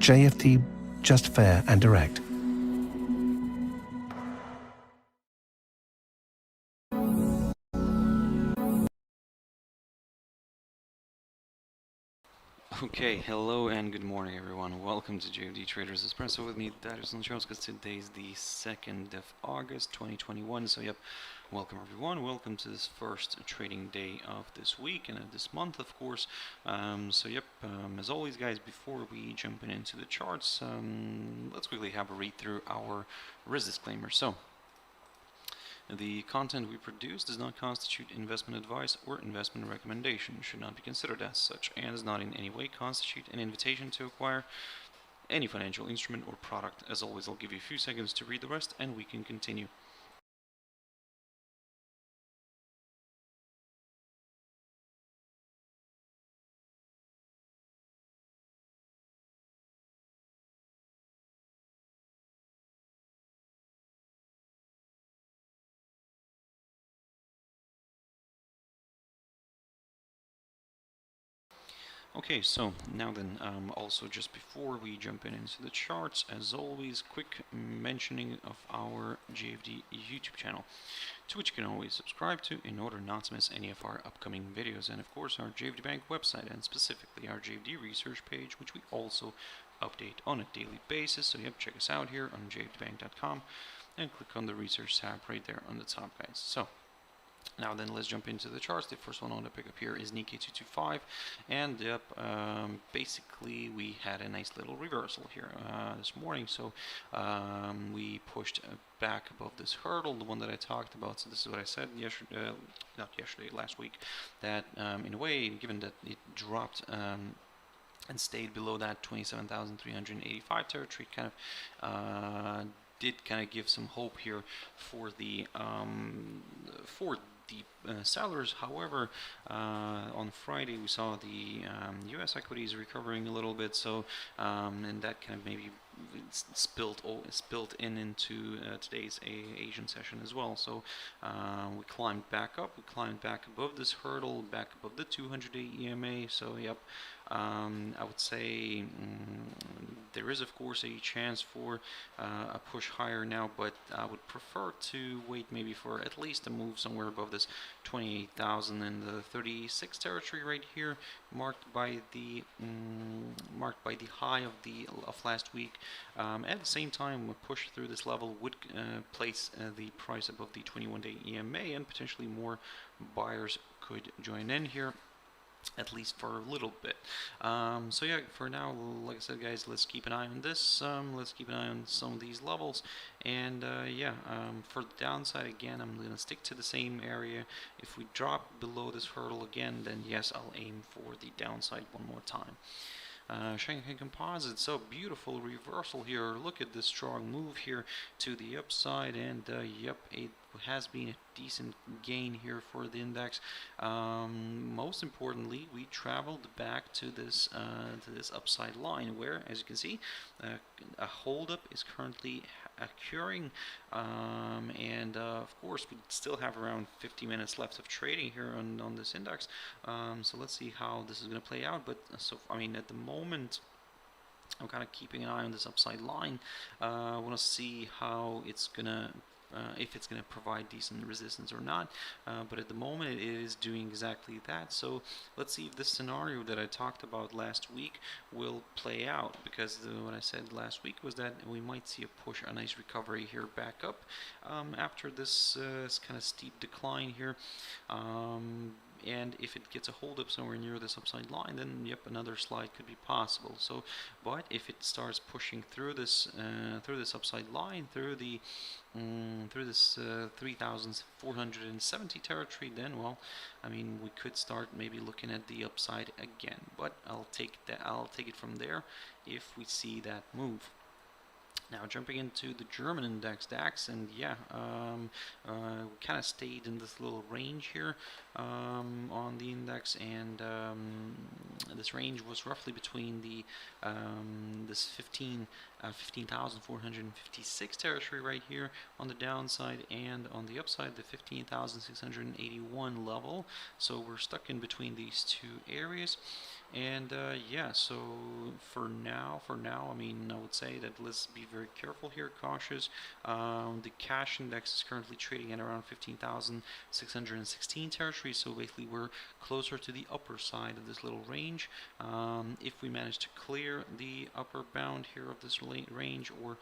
JFD, just fair and direct. Okay, hello and good morning everyone. Welcome to JFD Traders Espresso with me, Darius Anucauskas. Today is the 2nd of August 2021. So yep, welcome everyone. Welcome to this first trading day of this week and of this month, of course. As always guys, before we jump into the charts, let's quickly have a read through our risk disclaimer. So the content we produce does not constitute investment advice or investment recommendation, should not be considered as such, and does not in any way constitute an invitation to acquire any financial instrument or product. As always, I'll give you a few seconds to read the rest and we can continue. Okay, so now then, also just before we jump into the charts, as always, quick mentioning of our JFD YouTube channel, to which you can always subscribe to in order not to miss any of our upcoming videos, and of course our JFD Bank website, and specifically our JFD research page, which we also update on a daily basis. So yep, check us out here on jfdbank.com and click on the research tab right there on the top, guys. So now then, let's jump into the charts. The first one I want to pick up here is Nikkei 225, and yep, basically we had a nice little reversal here this morning. So we pushed back above this hurdle, the one that I talked about. So this is what I said last week, that in a way, given that it dropped and stayed below that 27,385 territory, kind of did kind of give some hope here for the sellers. However, on Friday we saw the U.S. equities recovering a little bit, so and that kind of maybe spilled into today's Asian session as well. So we climbed back up, we climbed back above this hurdle, back above the 200-day EMA. So yep, I would say there is of course a chance for a push higher now, but I would prefer to wait maybe for at least a move somewhere above this 28,036 territory right here, marked by the high of last week. At the same time, a push through this level would place the price above the 21-day EMA, and potentially more buyers could join in here, at least for a little bit. So yeah, for now, like I said guys, let's keep an eye on this. Let's keep an eye on some of these levels, and for the downside, again, I'm gonna stick to the same area. If we drop below this hurdle again, then yes, I'll aim for the downside one more time. Shanghai Composite, so beautiful reversal here. Look at this strong move here to the upside, and yep, it has been a decent gain here for the index. Most importantly, we traveled back to this upside line, where, as you can see, a holdup is currently occurring, and of course we still have around 50 minutes left of trading here on this index. So let's see how this is going to play out. But so I mean, at the moment, I'm kind of keeping an eye on this upside line. I want to see how it's gonna if it's going to provide decent resistance or not, but at the moment it is doing exactly that. So let's see if this scenario that I talked about last week will play out, because what I said last week was that we might see a push, a nice recovery here back up after this kind of steep decline here. And if it gets a hold up somewhere near this upside line, then yep, another slide could be possible. So, but if it starts pushing through this upside line, through this 3,470 territory, then well, I mean, we could start maybe looking at the upside again. But I'll take it from there if we see that move. Now jumping into the German index DAX, and yeah, we kind of stayed in this little range here on the index, and this range was roughly between the this 15,456 territory right here on the downside, and on the upside the 15,681 level. So we're stuck in between these two areas. And yeah, so for now, I mean, I would say that let's be very careful here, cautious. The cash index is currently trading at around 15,616 territory, so basically we're closer to the upper side of this little range. If we manage to clear the upper bound here of this range, or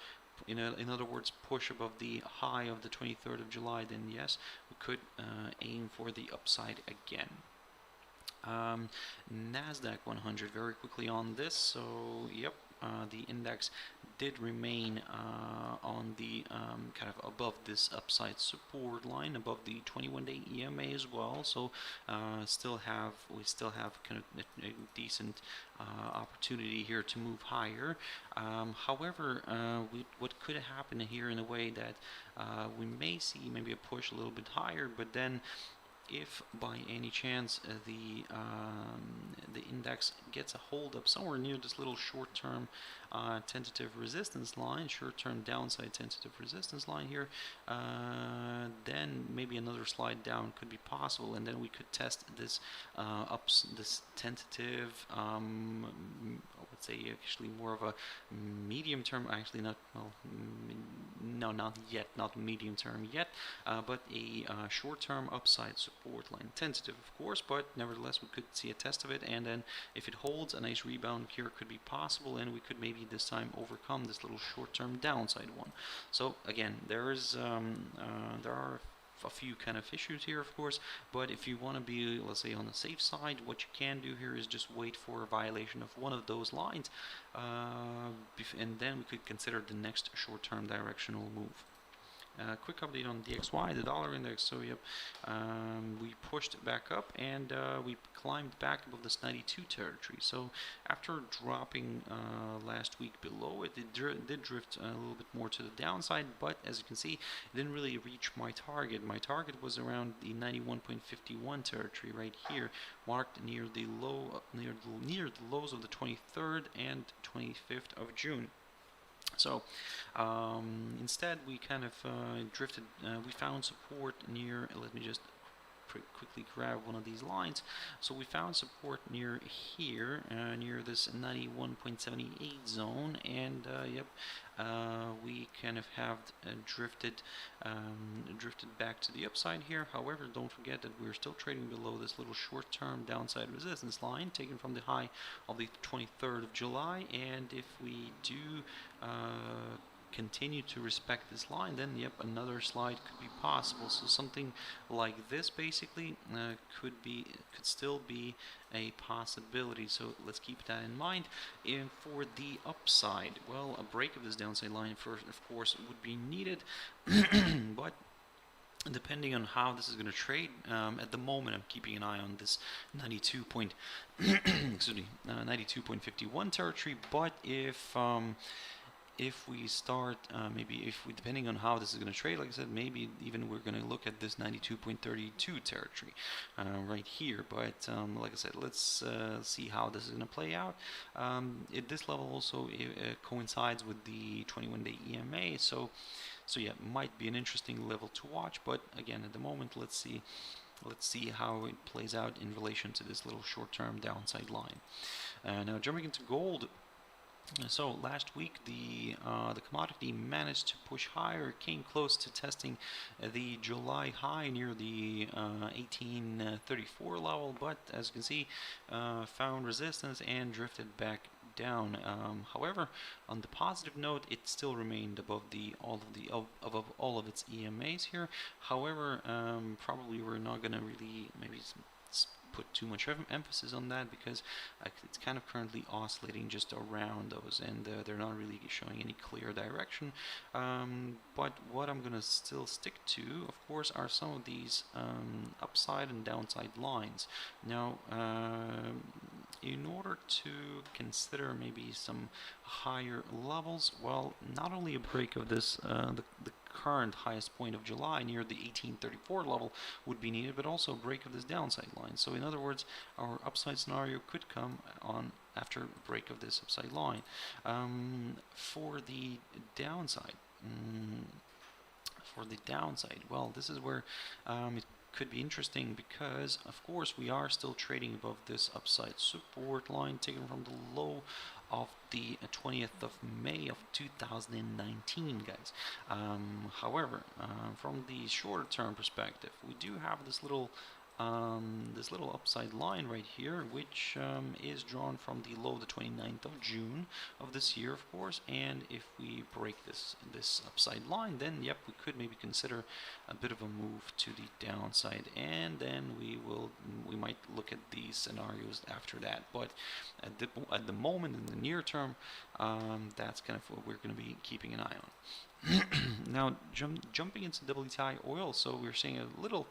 in other words, push above the high of the 23rd of July, then yes, we could aim for the upside again. Nasdaq 100, very quickly on this. So yep, the index did remain on the kind of above this upside support line, above the 21-day EMA as well. So we still have kind of a decent opportunity here to move higher. However, what could happen here in a way that we may see maybe a push a little bit higher, but then if by any chance the index gets a hold up somewhere near this little short-term tentative resistance line, short-term downside tentative resistance line here, then maybe another slide down could be possible, and then we could test this this tentative, I would say actually more of a medium term, actually not, well, no, not yet, not medium term yet, but a short-term upside support line, tentative of course, but nevertheless we could see a test of it, and then if it holds, a nice rebound here could be possible, and we could maybe this time overcome this little short-term downside one. So again, there are a few kind of issues here, of course, but if you want to be, let's say, on the safe side, what you can do here is just wait for a violation of one of those lines, and then we could consider the next short-term directional move. Quick update on DXY, the dollar index. So yep, we pushed back up, and we climbed back above this 92 territory. So after dropping last week below it, did drift a little bit more to the downside, but as you can see, it didn't really reach my target. My target was around the 91.51 territory right here, marked near the low, near the lows of the 23rd and 25th of June. So instead we kind of drifted, we found support near, let me just quickly grab one of these lines. So we found support near here, near this 91.78 zone, and yep, we kind of have drifted back to the upside here. However, don't forget that we're still trading below this little short-term downside resistance line taken from the high of the 23rd of July, and if we do continue to respect this line, then yep, another slide could be possible. So something like this basically could still be a possibility. So let's keep that in mind. And for the upside, well, a break of this downside line first, of course, would be needed, but depending on how this is going to trade, at the moment I'm keeping an eye on this 92.51 territory. But if we start, depending on how this is going to trade, like I said, maybe even we're going to look at this 92.32 territory right here. But like I said, let's see how this is going to play out. At this level also coincides with the 21-day EMA, so yeah, might be an interesting level to watch. But again, at the moment, let's see how it plays out in relation to this little short-term downside line. Now jumping into gold. So last week the commodity managed to push higher, came close to testing the July high near the 1834 level, but as you can see, found resistance and drifted back down. However, on the positive note, it still remained above above all of its EMAs here. However, probably we're not going to really maybe put too much emphasis on that, because it's kind of currently oscillating just around those, and they're not really showing any clear direction. But what I'm gonna still stick to, of course, are some of these upside and downside lines. Now, in order to consider maybe some higher levels, well, not only a break of this the current highest point of July near the 1834 level would be needed, but also a break of this downside line. So in other words, our upside scenario could come on after a break of this upside line. For the downside, well, this is where it could be interesting because, of course, we are still trading above this upside support line taken from the low of the 20th of May of 2019, guys. However, from the shorter term perspective, we do have this little upside line right here, which is drawn from the low the 29th of June of this year, of course. And if we break this upside line, then yep, we could maybe consider a bit of a move to the downside, and then we might look at these scenarios after that. But at the moment, in the near term, that's kind of what we're going to be keeping an eye on. Now, jumping into WTI oil, so we're seeing a little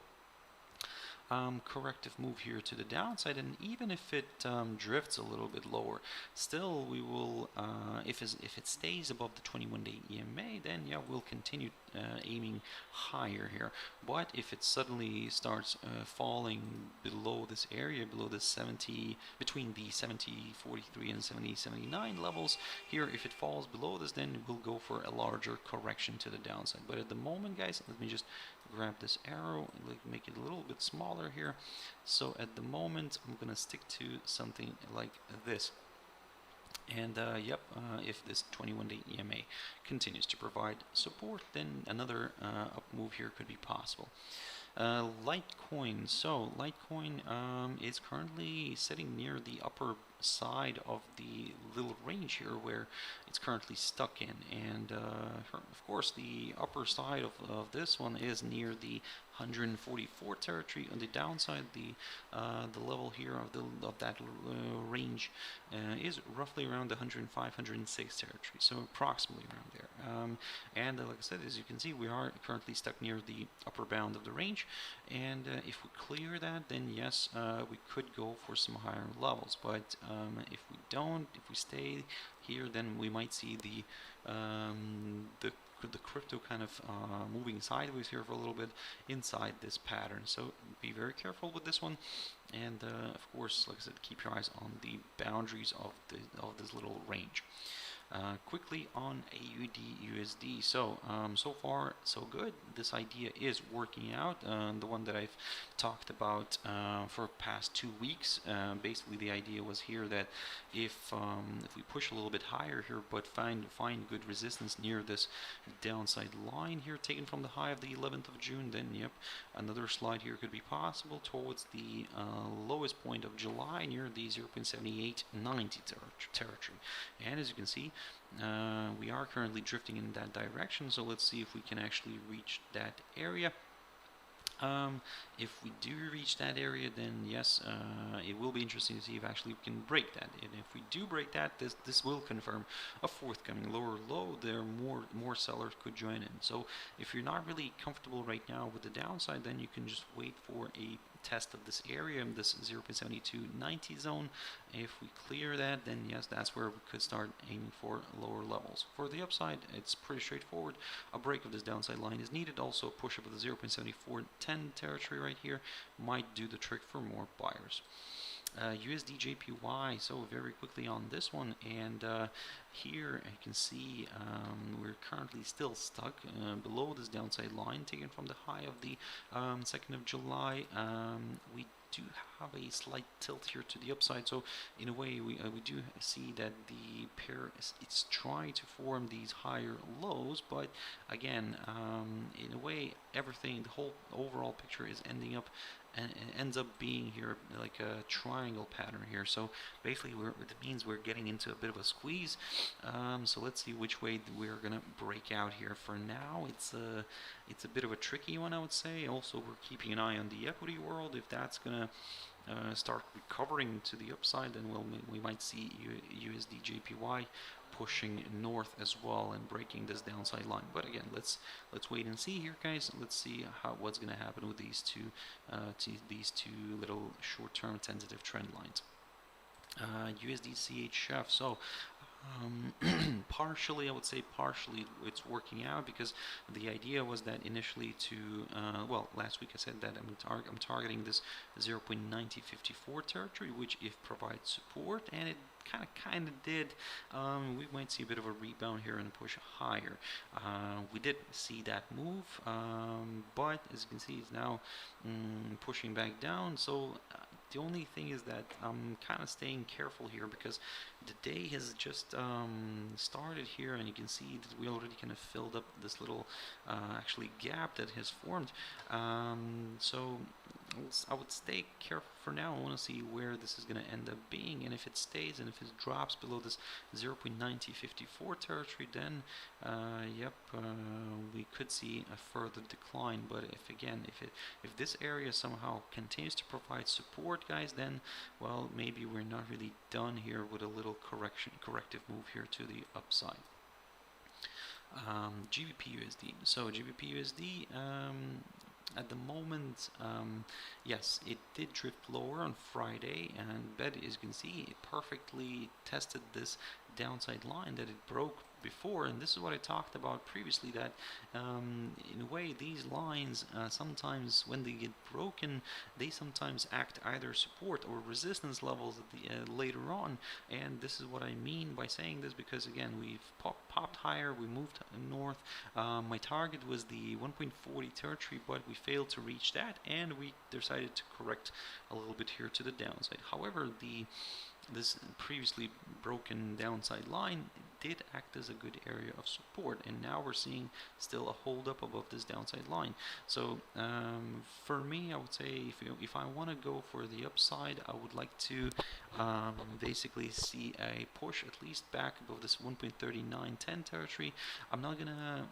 corrective move here to the downside, and even if it drifts a little bit lower, still we will, if it stays above the 21-day EMA, then yeah, we'll continue aiming higher here. But if it suddenly starts falling below this area, below the 70, between the 70.43 and 70.79 levels here, if it falls below this, then we'll go for a larger correction to the downside. But at the moment, guys, let me just grab this arrow, make it a little bit smaller here. So at the moment, I'm gonna stick to something like this. And yep, if this 21-day EMA continues to provide support, then another up move here could be possible. Litecoin. So Litecoin is currently sitting near the upper side of the little range here where it's currently stuck in, and of course the upper side of this one is near the 144 territory. On the downside, the level here of that range is roughly around the 105, 106 territory, so approximately around there. And like I said, as you can see, we are currently stuck near the upper bound of the range, and if we clear that, then yes, we could go for some higher levels. But if we don't, if we stay here, then we might see the crypto kind of moving sideways here for a little bit inside this pattern. So be very careful with this one, and of course, like I said, keep your eyes on the boundaries of this little range. Quickly on AUD USD. So so far so good. This idea is working out. The one that I've talked about for past 2 weeks. Basically, the idea was here that if we push a little bit higher here, but find good resistance near this downside line here, taken from the high of the 11th of June, then yep, another slide here could be possible towards the lowest point of July near the 0.7890 territory. And as you can see, we are currently drifting in that direction, so let's see if we can actually reach that area. If we do reach that area, then yes, it will be interesting to see if actually we can break that. And if we do break that, this will confirm a forthcoming lower low. There more sellers could join in. So if you're not really comfortable right now with the downside, then you can just wait for a test of this area, this 0.7290 zone. If we clear that, then yes, that's where we could start aiming for lower levels. For the upside, it's pretty straightforward. A break of this downside line is needed. Also, a push up of the 0.7410 territory right here might do the trick for more buyers. USD JPY, so very quickly on this one, and here you can see we're currently still stuck below this downside line taken from the high of the 2nd of July. We do have a slight tilt here to the upside, so in a way we do see that the pair it's trying to form these higher lows, but again, in a way, everything, the whole overall picture is ending up and it ends up being here like a triangle pattern here. So basically it means we're getting into a bit of a squeeze. So let's see which way we're gonna break out here. For now, it's a bit of a tricky one, I would say. Also, we're keeping an eye on the equity world. If that's gonna start recovering to the upside, then we might see USD JPY pushing north as well and breaking this downside line. But again, let's wait and see here, guys. Let's see what's going to happen with these two little short-term tentative trend lines. USD CHF. So Partially, I would say partially it's working out, because the idea was that initially to, well, last week I said that I'm targeting this 0.9054 territory, which if provides support, and it kind of did. We might see a bit of a rebound here and push higher. We did see that move, but as you can see, it's now pushing back down. So the only thing is that I'm kind of staying careful here, because the day has just started here, and you can see that we already kind of filled up this little actually gap that has formed. So I would stay careful for now. I want to see where this is going to end up being, and if it stays and if it drops below this 0.9054 territory, then yep, we could see a further decline. But if this area somehow continues to provide support, guys, then well, maybe we're not really done here with a little corrective move here to the upside. GBP USD. So GBP USD. At the moment, yes, it did drift lower on Friday, but as you can see, it perfectly tested this downside line that it broke before. And this is what I talked about previously, that in a way these lines sometimes when they get broken, they sometimes act either support or resistance levels at the, later on. And this is what I mean by saying this, because again, we've popped higher, we moved north. My target was the 1.40 territory, but we failed to reach that, and we decided to correct a little bit here to the downside. However, this previously broken downside line did act as a good area of support, and now we're seeing still a hold up above this downside line. So for me, I would say if I want to go for the upside, I would like to basically see a push at least back above this 1.3910 territory. I'm not gonna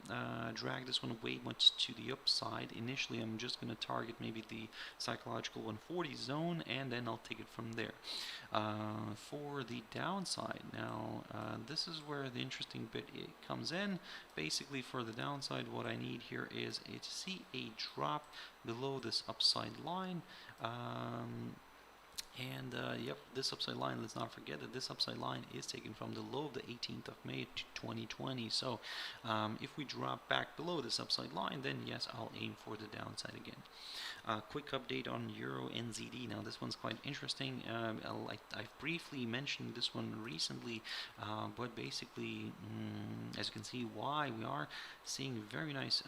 drag this one way much to the upside. Initially, I'm just gonna target maybe the psychological 140 zone, and then I'll take it from there. For the downside now, this is where the interesting bit comes in. Basically, for the downside, what I need here is to see a drop below this upside line. Yep, this upside line, let's not forget that this upside line is taken from the low of the 18th of May 2020. So if we drop back below this upside line, then yes, I'll aim for the downside again. Quick update on Euro NZD. Now this one's quite interesting. I've briefly mentioned this one recently, but basically, as you can see, why we are seeing very nice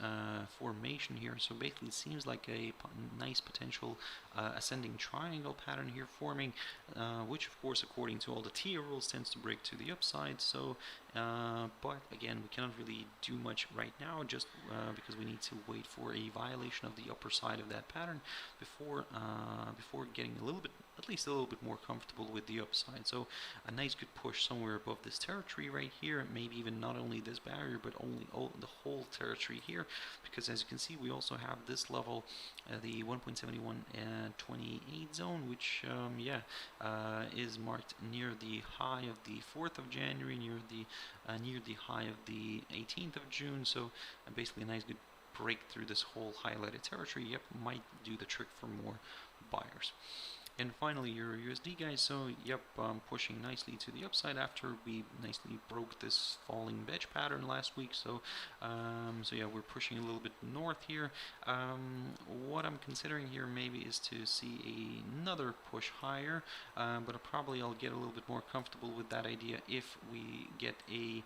formation here. So basically, it seems like a nice potential ascending triangle pattern here forming, which of course, according to all the TIA rules, tends to break to the upside. So but again, we cannot really do much right now, just because we need to wait for a violation of the upper side of that pattern before getting a little bit, at least a little bit more comfortable with the upside. So a nice good push somewhere above this territory right here, maybe even not only this barrier, but the whole territory here, because as you can see, we also have this level, the 1.7128 zone, which is marked near the high of the 4th of January, near the high of the 18th of June. So basically a nice good break through this whole highlighted territory. Yep, might do the trick for more buyers. And finally, EURUSD, guys. So yep, pushing nicely to the upside after we nicely broke this falling wedge pattern last week. So so yeah, we're pushing a little bit north here. What I'm considering here maybe is to see another push higher, but I'll get a little bit more comfortable with that idea if we get a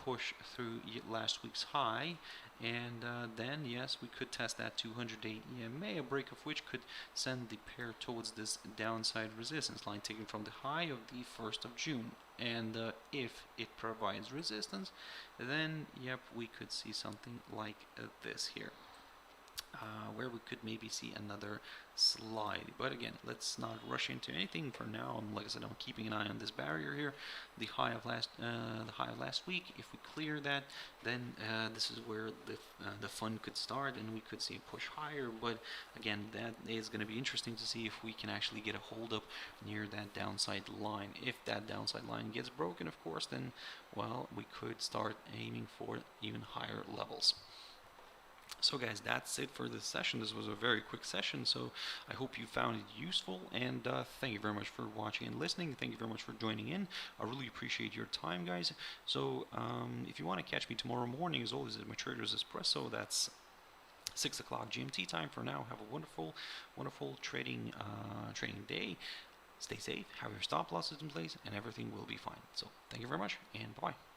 push through last week's high. And then yes, we could test that 200-day EMA, a break of which could send the pair towards this downside resistance line taken from the high of the 1st of June. And if it provides resistance, then yep, we could see something like this here, where we could maybe see another slide. But again, let's not rush into anything for now. Like I said, I'm keeping an eye on this barrier here, the high of last week. If we clear that, then this is where the fun could start, and we could see a push higher. But again, that is going to be interesting to see if we can actually get a hold up near that downside line. If that downside line gets broken, of course, then well, we could start aiming for even higher levels. So guys, that's it for this session. This was a very quick session, so I hope you found it useful, and thank you very much for watching and listening. Thank you very much for joining in. I really appreciate your time, guys. So if you want to catch me tomorrow morning, as always, at my Traders Espresso, that's 6 o'clock GMT time. For now, have a wonderful trading day. Stay safe, have your stop losses in place, and everything will be fine. So thank you very much, and bye-bye.